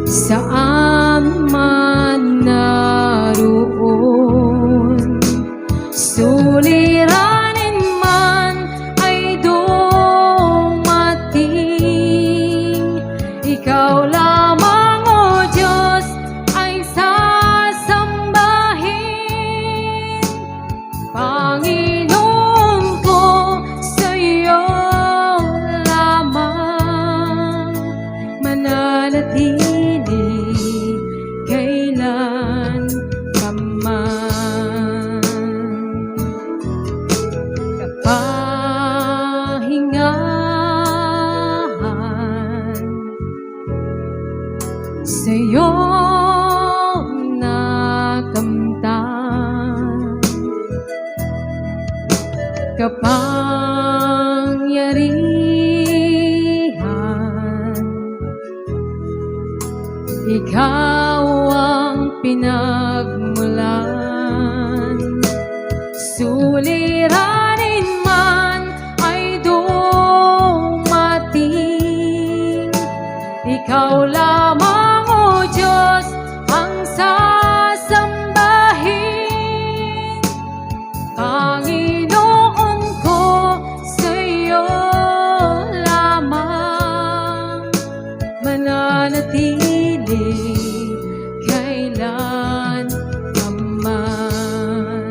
saan man naroon, suliranin man ay dumating, ikaw lamang, O Diyos, ay sasambahin. Panginoon ko, sa iyo lamang mananatili kailan pa man. Kapahingahan sa iyo nakamtan, kapangyarihan, ikaw ang pinagmulan. Suliranin man ay dumating, ikaw lamang, O Diyos, ang sasambahin. Panginoon ko, sa iyo lamang mananatili kailan pa man.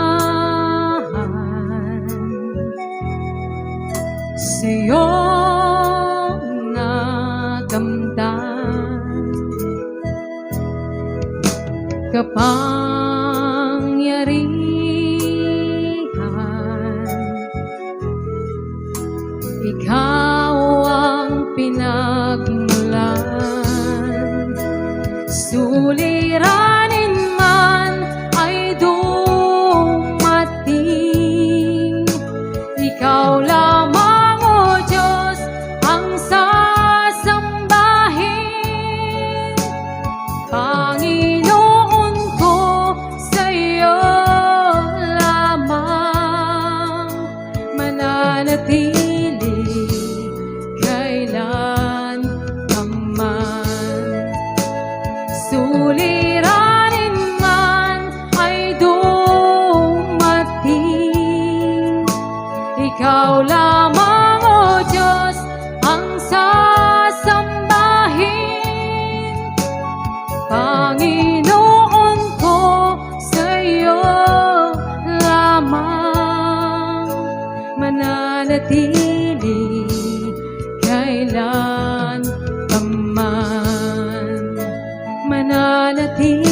Kapahingahan sa iyo nakamtan, kapangyarihan, ikaw ang pinagmulan. Suliranin man ay dumating, ikaw lamang, O Diyos, ang sasambahin. Panginoon ko, sa iyo lamang mananatili kailan pa man. Suliranin man ay dumating, ikaw lamang, O Diyos, ang sasambahin. Panginoon ko, sa iyo lamang mananatili kailan pa man. Mananatili